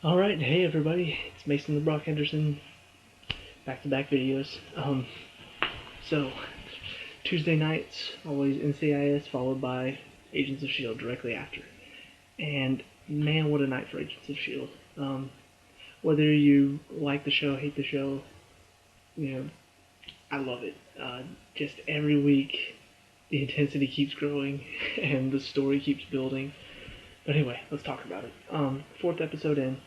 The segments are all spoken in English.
Alright, hey everybody, it's Mason the Brock Henderson, back-to-back videos. So, Tuesday nights, always NCIS, followed by Agents of S.H.I.E.L.D. directly after. And man, what a night for Agents of S.H.I.E.L.D. Whether you like the show, hate the show, I love it. Just every week, the intensity keeps growing, and the story keeps building. But anyway, let's talk about it. Fourth episode in.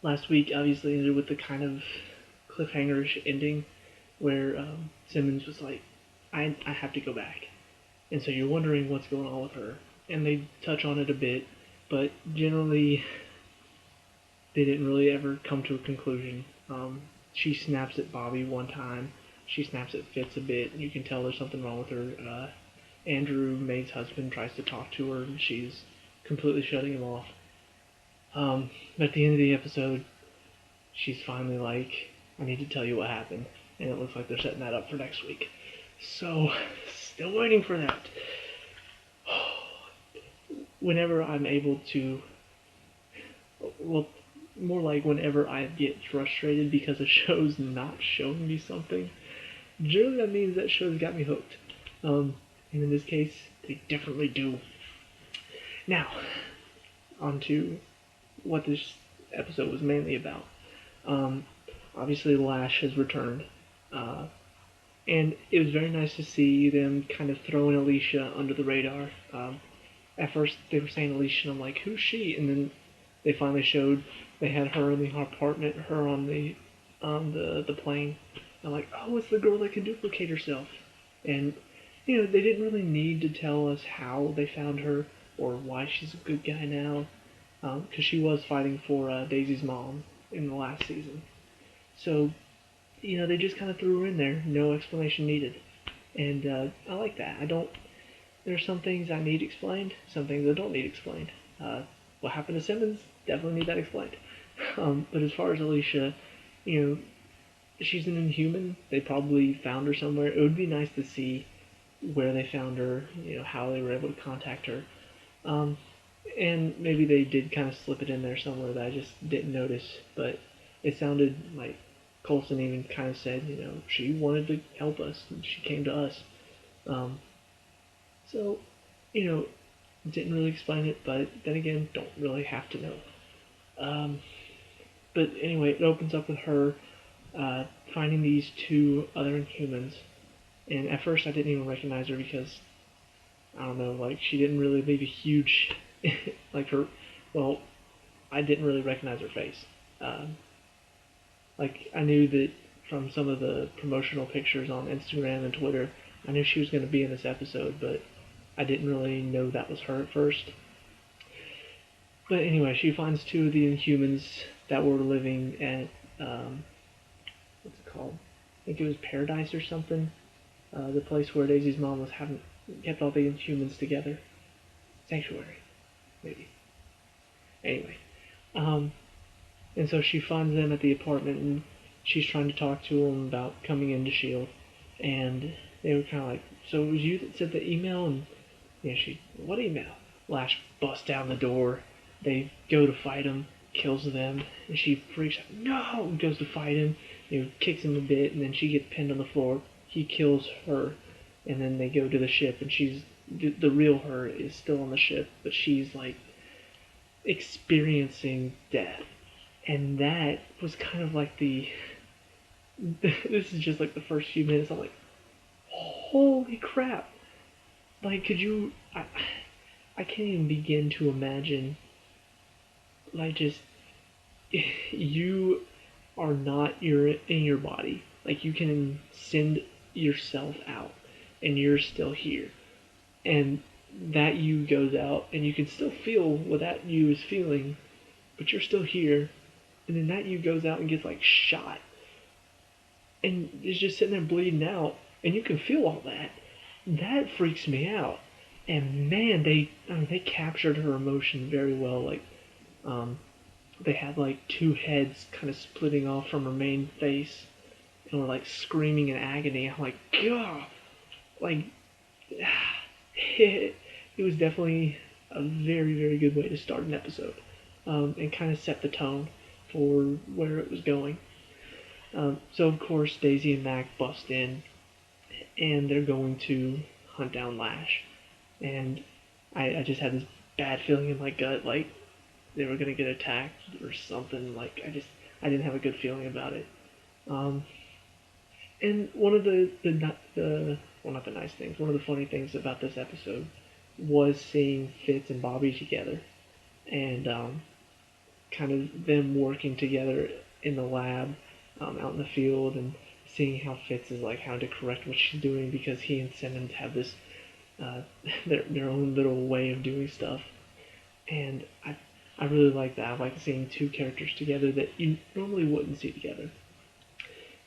Last week obviously ended with the kind of cliffhanger-ish ending where Simmons was like, I have to go back. And so you're wondering what's going on with her. And they touch on it a bit, but generally they didn't really ever come to a conclusion. She snaps at Bobby one time. She snaps at Fitz a bit. You can tell there's something wrong with her. Andrew, May's husband, tries to talk to her, and she's completely shutting him off. But at the end of the episode, she's finally like, I need to tell you what happened. And it looks like they're setting that up for next week. So, still waiting for that. Whenever I'm able to, well, more like whenever I get frustrated because a show's not showing me something, generally that means that show's got me hooked. And in this case, they definitely do. Now, on to what this episode was mainly about. Obviously, Lash has returned, and it was very nice to see them kind of throwing Alicia under the radar. At first, they were saying Alicia, and I'm like, who's she? And then they finally showed they had her in the apartment, her on the plane. I'm like, oh, it's the girl that can duplicate herself. And they didn't really need to tell us how they found her or why she's a good guy now. Because she was fighting for Daisy's mom in the last season. So, they just kind of threw her in there, no explanation needed. And I like that. There's some things I need explained, some things I don't need explained. What happened to Simmons, definitely need that explained. But as far as Alicia, she's an Inhuman. They probably found her somewhere. It would be nice to see where they found her, how they were able to contact her. And maybe they did kind of slip it in there somewhere that I just didn't notice, but it sounded like Coulson even kind of said, she wanted to help us, and she came to us. So, didn't really explain it, but then again, don't really have to know. But anyway, it opens up with her finding these two other Inhumans, and at first I didn't even recognize her because, I don't know, like, she didn't really leave a huge... like her, well, I didn't really recognize her face. Like, I knew that from some of the promotional pictures on Instagram and Twitter, I knew she was going to be in this episode, but I didn't really know that was her at first. But anyway, she finds two of the Inhumans that were living at, what's it called? I think it was Paradise or something. The place where Daisy's mom was kept all the Inhumans together. Sanctuary. Maybe. Anyway. And so she finds them at the apartment, and she's trying to talk to them about coming into S.H.I.E.L.D. And they were kind of like, so it was you that sent the email? And what email? Lash busts down the door. They go to fight him, kills them, and she freaks out, no! And goes to fight him, kicks him a bit, and then she gets pinned on the floor. He kills her, and then they go to the ship, and the real her is still on the ship, but she's like experiencing death. And that was kind of like this is just like the first few minutes. I'm like, holy crap. Like, I can't even begin to imagine, like, just, you are not in your body. Like, you can send yourself out, and you're still here. And that you goes out, and you can still feel what that you is feeling, but you're still here. And then that you goes out and gets, like, shot. And is just sitting there bleeding out, and you can feel all that. That freaks me out. And man, they captured her emotion very well. Like, they had like two heads kind of splitting off from her main face, and were like screaming in agony. I'm like, God, like, it was definitely a very, very good way to start an episode. and kind of set the tone for where it was going. So of course Daisy and Mac bust in, and they're going to hunt down Lash. And I just had this bad feeling in my gut, like they were gonna get attacked or something. Like I didn't have a good feeling about it. Um, and one of the well, not the nice things, one of the funny things about this episode was seeing Fitz and Bobby together, and kind of them working together in the lab, out in the field, and seeing how Fitz is like having to correct what she's doing because he and Simmons have this uh, their own little way of doing stuff, and I really like that. I like seeing two characters together that you normally wouldn't see together,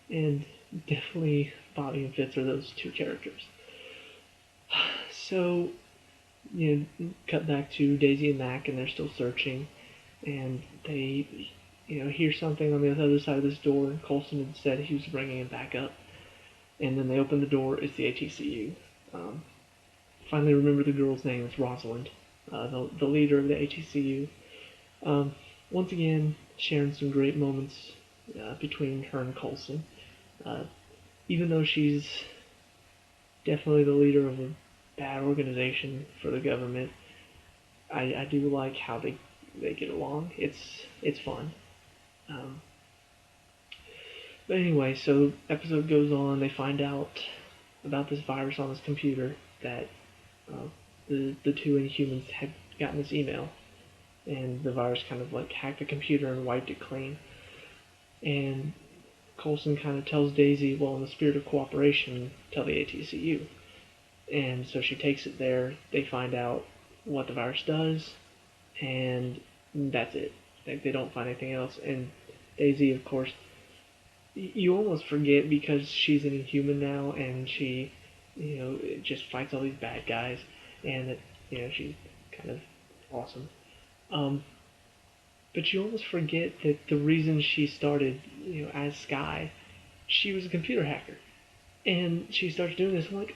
and definitely Bobby and Fitz are those two characters. So, cut back to Daisy and Mac, and they're still searching, and they, hear something on the other side of this door, and Coulson had said he was bringing him back up, and then they open the door, it's the ATCU. Finally remember the girl's name, it's Rosalind, the leader of the ATCU. Once again, sharing some great moments between her and Coulson. Even though she's definitely the leader of a bad organization for the government, I do like how they get along. It's fun. But anyway, so episode goes on. They find out about this virus on this computer that the two Inhumans had gotten this email, and the virus kind of like hacked the computer and wiped it clean. And Coulson kind of tells Daisy, well, in the spirit of cooperation, tell the ATCU. And so she takes it there. They find out what the virus does, and that's it. They don't find anything else. And Daisy, of course, you almost forget because she's an Inhuman now, and she, just fights all these bad guys, and she's kind of awesome. But you almost forget that the reason she started, as Skye, she was a computer hacker, and she starts doing this. I'm like,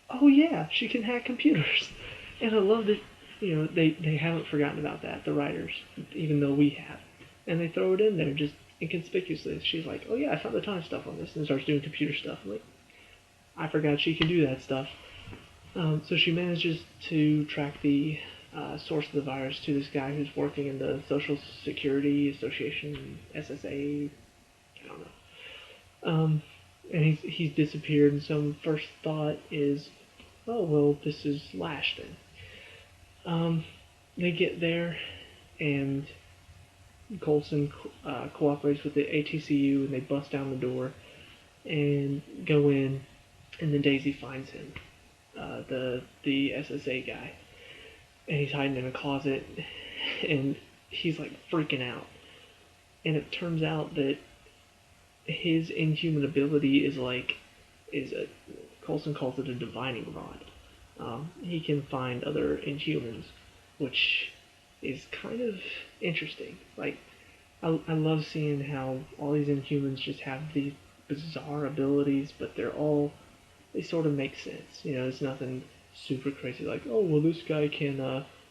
oh yeah, she can hack computers, and I love that. They haven't forgotten about that, the writers, even though we have, and they throw it in there just inconspicuously. She's like, oh yeah, I found the time stuff on this, and starts doing computer stuff. I'm like, I forgot she can do that stuff. So she manages to track the source of the virus to this guy who's working in the Social Security Association, SSA, I don't know. And he's disappeared, and so first thought is, oh well, this is Lash then. They get there, and Coulson cooperates with the ATCU, and they bust down the door and go in, and then Daisy finds him, the SSA guy, and he's hiding in a closet, and he's like freaking out. And it turns out that his Inhuman ability is Coulson calls it a divining rod. He can find other Inhumans, which is kind of interesting. Like, I love seeing how all these Inhumans just have these bizarre abilities, but they sort of make sense. It's nothing super crazy like, oh, well, this guy can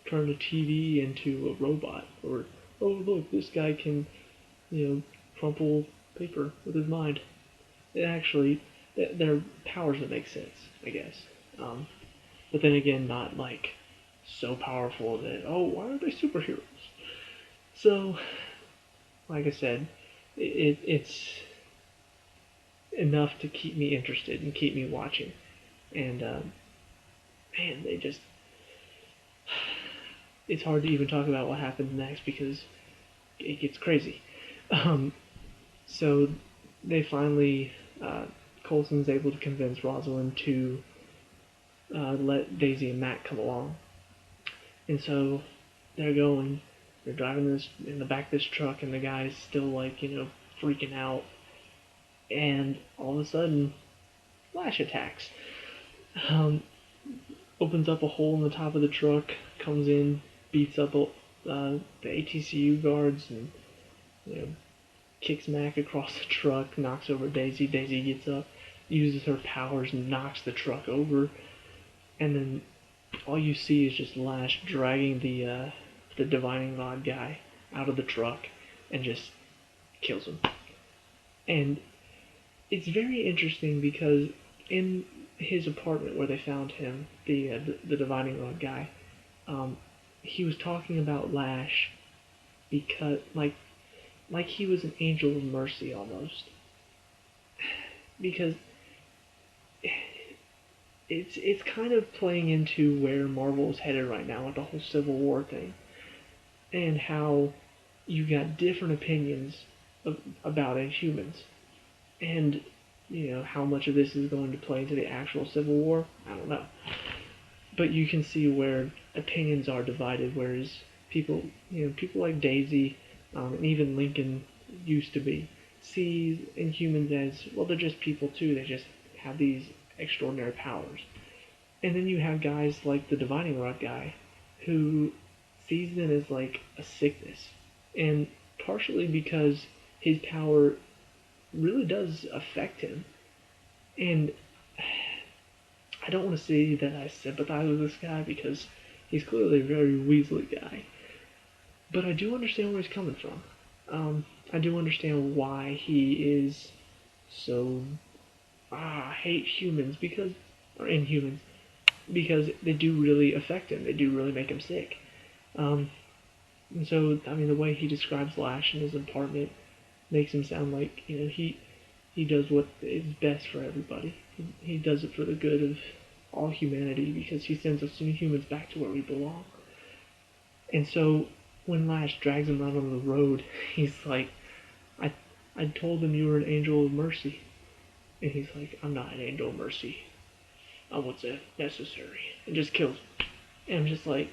turn a TV into a robot, or, oh, look, this guy can, crumple paper with his mind. They're powers that make sense, I guess. But then again, not like so powerful that, oh, why are they superheroes? So, like I said, it's enough to keep me interested and keep me watching. And man, it's hard to even talk about what happens next because it gets crazy. So they finally, Coulson's able to convince Rosalind to let Daisy and Matt come along. And so they're driving this in the back of this truck, and the guy's still like, freaking out. And all of a sudden, Lash attacks. Opens up a hole in the top of the truck, comes in, beats up the ATCU guards, and kicks Mac across the truck, knocks over Daisy. Daisy gets up, uses her powers, and knocks the truck over. And then all you see is just Lash dragging the divining rod guy out of the truck and just kills him. And it's very interesting because in his apartment where they found him, the divining rod guy, he was talking about Lash because like he was an angel of mercy almost. Because it's kind of playing into where Marvel is headed right now with the whole Civil War thing, and how you got different opinions about Inhumans, and how much of this is going to play into the actual Civil War, I don't know. But you can see where opinions are divided, whereas people like Daisy, and even Lincoln used to be, sees Inhumans as, well, they're just people too, they just have these extraordinary powers. And then you have guys like the Divining Rod guy, who sees them as like a sickness. And partially because his power really does affect him. And I don't want to say that I sympathize with this guy because he's clearly a very Weasley guy. But I do understand where he's coming from. I do understand why he is so hate humans or Inhumans, because they do really affect him. They do really make him sick. And so, I mean, the way he describes Lash in his apartment makes him sound like, he does what is best for everybody. He does it for the good of all humanity because he sends us humans back to where we belong. And so, when Lash drags him out on the road, he's like, I told them you were an angel of mercy. And he's like, I'm not an angel of mercy. I'm what's necessary. And just kills him. And I'm just like,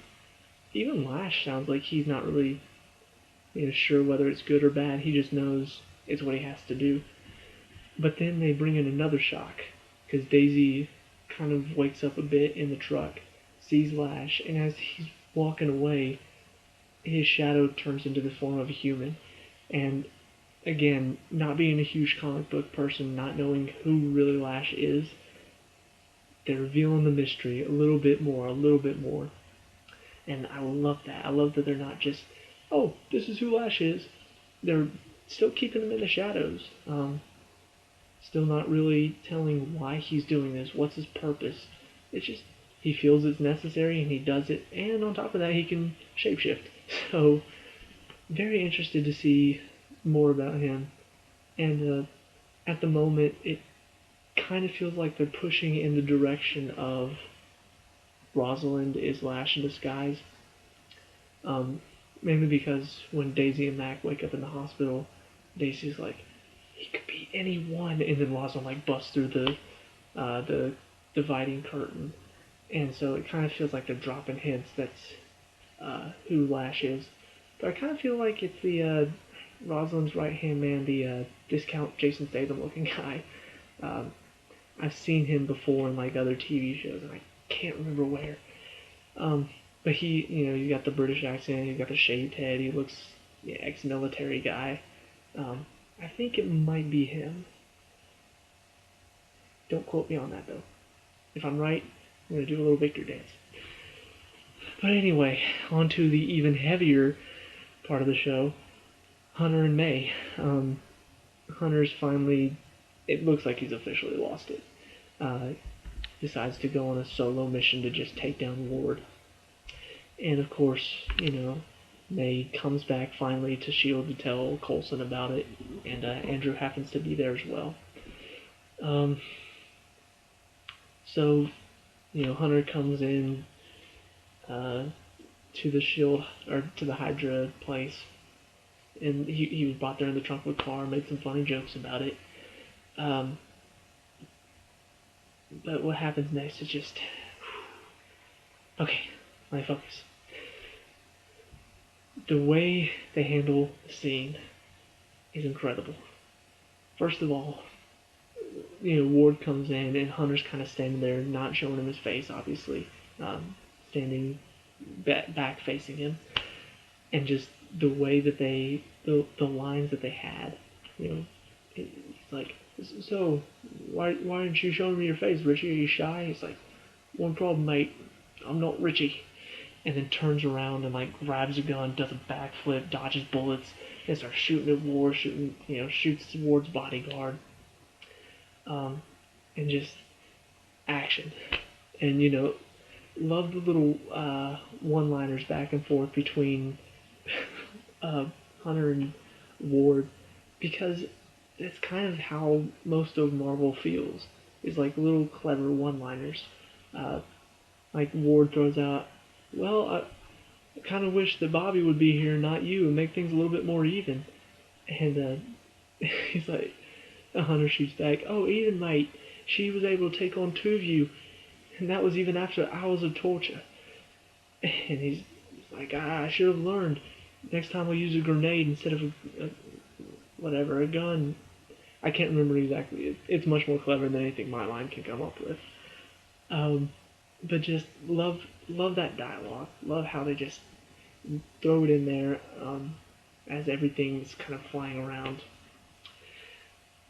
even Lash sounds like he's not really sure whether it's good or bad. He just knows it's what he has to do. But then they bring in another shock, because Daisy kind of wakes up a bit in the truck, sees Lash, and as he's walking away, his shadow turns into the form of a human. And again, not being a huge comic book person, not knowing who really Lash is, they're revealing the mystery a little bit more. And I love that. I love that they're not just, oh, this is who Lash is. They're still keeping him in the shadows. Still not really telling why he's doing this, what's his purpose. It's just, he feels it's necessary and he does it. And on top of that, he can shapeshift. So, very interested to see more about him. And at the moment, it kind of feels like they're pushing in the direction of Rosalind is Lash in disguise. Mainly because when Daisy and Mac wake up in the hospital, Daisy's like, he could be anyone, and then Rosalind like busts through the dividing curtain, and so it kind of feels like they're dropping hints that's who Lash is. But I kind of feel like it's the Rosalind's right hand man, the discount Jason Statham looking guy. I've seen him before in like other TV shows, and I can't remember where. But he, you got the British accent, you got the shaved head, he looks ex-military guy. I think it might be him. Don't quote me on that though. If I'm right, I'm going to do a little victory dance. But anyway, on to the even heavier part of the show, Hunter and May. Hunter's finally, it looks like he's officially lost it. Decides to go on a solo mission to just take down Ward. And of course, May comes back finally to S.H.I.E.L.D. to tell Coulson about it, and Andrew happens to be there as well. So, Hunter comes in to the S.H.I.E.L.D., or to the Hydra place, and he was brought there in the trunk of a car, made some funny jokes about it. But what happens next is just... Okay, let me focus. The way they handle the scene is incredible. First of all, Ward comes in and Hunter's kind of standing there, not showing him his face, obviously, standing back facing him, and just the way that the lines that they had, he's like, so why aren't you showing me your face, Richie? Are you shy? He's like, one problem, mate, I'm not Richie. and then turns around and like grabs a gun, does a backflip, dodges bullets, and starts shooting at Ward, shoots Ward's bodyguard, and just action. And love the little one-liners back and forth between uh, Hunter and Ward, because that's kind of how most of Marvel feels. Is like little clever one-liners. Like Ward throws out, "Well, I kind of wish that Bobby would be here, not you, and make things a little bit more even." And he's like, Hunter shoots back, "Oh, even mate, she was able to take on two of you, and that was even after hours of torture." And he's like, "I should have learned. Next time I'll use a grenade instead of a gun." I can't remember exactly. It's much more clever than anything my line can come up with. But just love that dialogue. Love how they just throw it in there as everything's kind of flying around.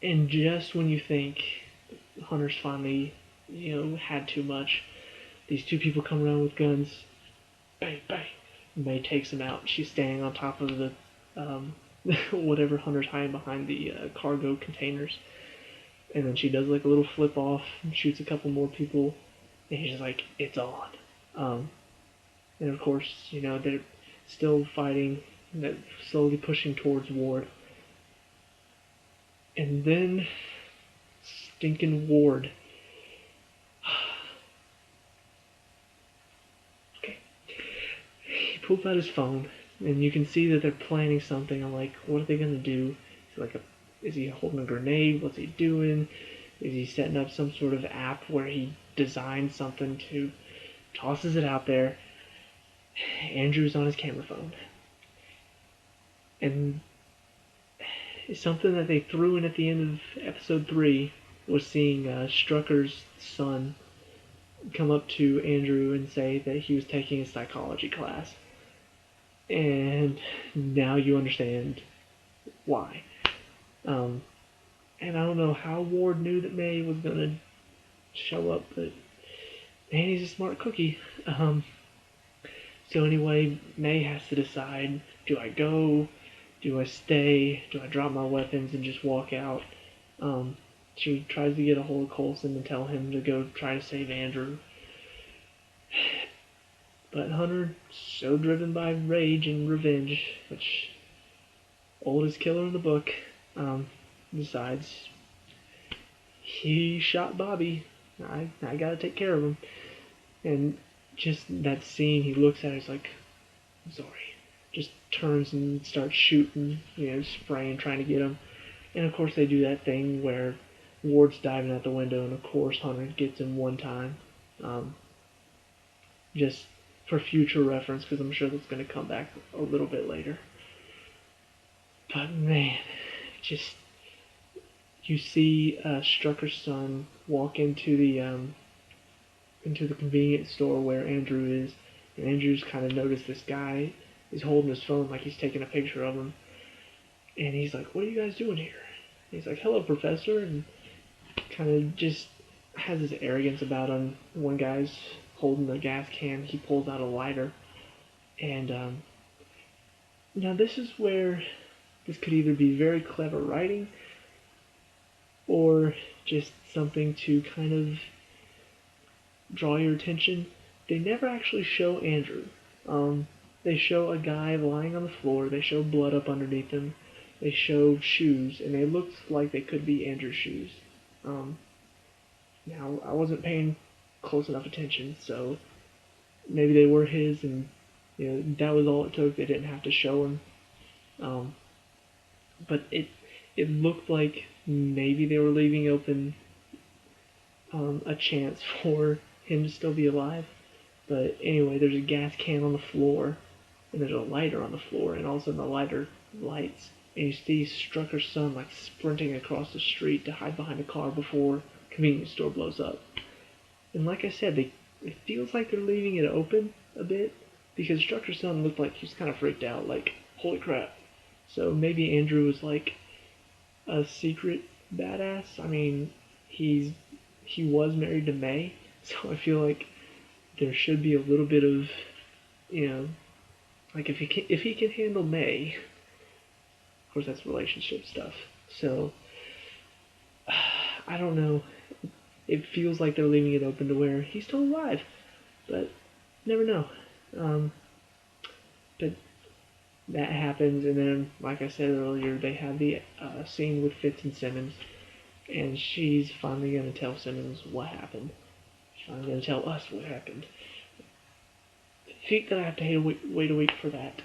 And just when you think Hunter's finally, had too much, these two people come around with guns. Bang, bang. May takes him out. She's standing on top of the whatever Hunter's hiding behind the cargo containers. And then she does like a little flip off and shoots a couple more people. And he's just like, "It's on." And of course, they're still fighting, slowly pushing towards Ward. And then, stinking Ward. Okay. He pulls out his phone, and you can see that they're planning something. I'm like, what are they gonna do? Is he holding a grenade? What's he doing? Is he setting up some sort of app where he designed something to tosses it out there? Andrew's on his camera phone. And something that they threw in at the end of episode 3 was seeing Strucker's son come up to Andrew and say that he was taking a psychology class. And now you understand why. And I don't know how Ward knew that May was going to show up, but man, he's a smart cookie. So anyway, May has to decide, do I go? Do I stay? Do I drop my weapons and just walk out? She tries to get a hold of Coulson and tell him to go try to save Andrew. But Hunter, so driven by rage and revenge, which oldest killer in the book, decides he shot Bobby. I gotta take care of him. And just that scene, he looks at her, he's like, "I'm sorry." Just turns and starts shooting, spraying, trying to get him. And of course they do that thing where Ward's diving out the window, and of course Hunter gets him one time. Just for future reference, because I'm sure that's going to come back a little bit later. But man, just you see Strucker's son walk into the convenience store where Andrew is, and Andrew's kind of noticed this guy is holding his phone like he's taking a picture of him, and he's like, "What are you guys doing here?" And he's like, "Hello, Professor," and kind of just has this arrogance about him. One guy's holding the gas can, he pulls out a lighter, and now this is where this could either be very clever writing or just something to kind of draw your attention. They never actually show Andrew. They show a guy lying on the floor, they show blood up underneath him, they show shoes, and they look like they could be Andrew's shoes. Now, I wasn't paying close enough attention, so maybe they were his, and that was all it took. They didn't have to show him. But it looked like maybe they were leaving open a chance for him to still be alive. But anyway, there's a gas can on the floor, and there's a lighter on the floor, and all of a sudden the lighter lights, and you see Strucker's son like sprinting across the street to hide behind a car before the convenience store blows up. And like I said, it feels like they're leaving it open a bit, because Strucker's son looked like he was kind of freaked out, like, holy crap. So maybe Andrew was like a secret badass. I mean, he was married to May, so I feel like there should be a little bit of you know, like if he can handle May, of course that's relationship stuff. So I don't know. It feels like they're leaving it open to where he's still alive, but never know. But that happens, and then, like I said earlier, they have the scene with Fitz and Simmons, and she's finally gonna tell Simmons what happened. She's finally gonna tell us what happened. She's gonna have to wait a week for that.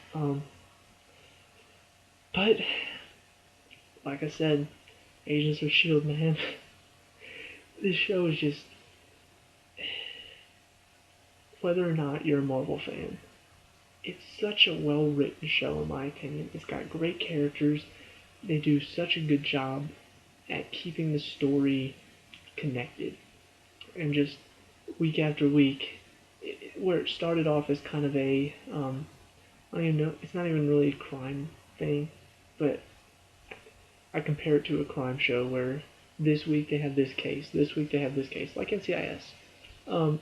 But like I said, Agents of S.H.I.E.L.D, man. This show is just, whether or not you're a Marvel fan, it's such a well-written show in my opinion. It's got great characters. They do such a good job at keeping the story connected. And just week after week, where it started off as kind of a, I don't even know, it's not even really a crime thing, but I compare it to a crime show where this week they have this case, this week they have this case, like NCIS. And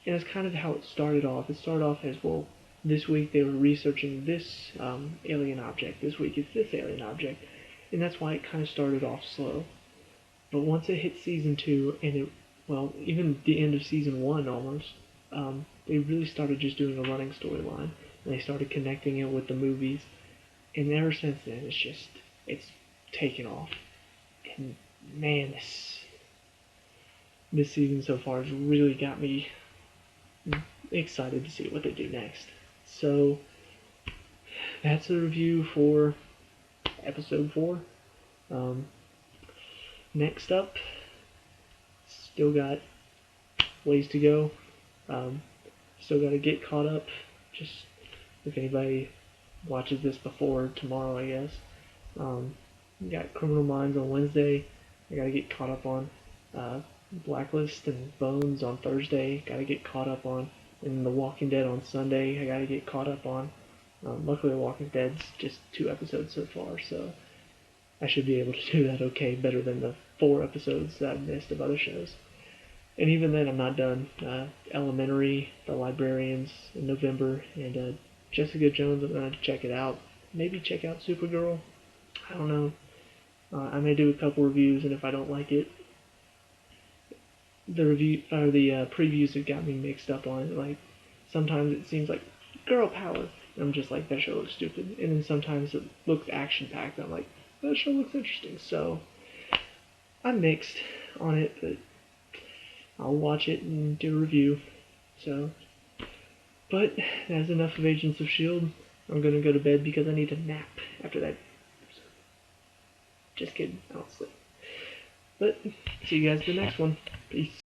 it's kind of how it started off. It started off as, well, this week they were researching this alien object, this week it's this alien object, and that's why it kind of started off slow. But once it hit season 2, and it, well, even the end of season 1 almost, they really started just doing a running storyline, and they started connecting it with the movies, and ever since then it's taken off. And man, this season so far has really got me excited to see what they do next. So that's a review for episode 4. Next up, still got ways to go. Still got to get caught up. Just if anybody watches this before tomorrow, I guess. Got Criminal Minds on Wednesday. I got to get caught up on. Blacklist and Bones on Thursday. Got to get caught up on. And The Walking Dead on Sunday. I got to get caught up on. Luckily, The Walking Dead's just 2 episodes so far, so I should be able to do that okay, better than the 4 episodes that I've missed of other shows. And even then, I'm not done. Elementary, The Librarians in November, and Jessica Jones, I'm going to check it out. Maybe check out Supergirl. I don't know. I may do a couple reviews, and if I don't like it, the previews have got me mixed up on it. Like, sometimes it seems like girl power. I'm just like, that show looks stupid. And then sometimes it looks action-packed. I'm like, that show looks interesting. So, I'm mixed on it, but I'll watch it and do a review. So, but that's enough of Agents of S.H.I.E.L.D. I'm gonna go to bed because I need to nap after that. Just kidding, I don't sleep. But, see you guys in the next one. Peace.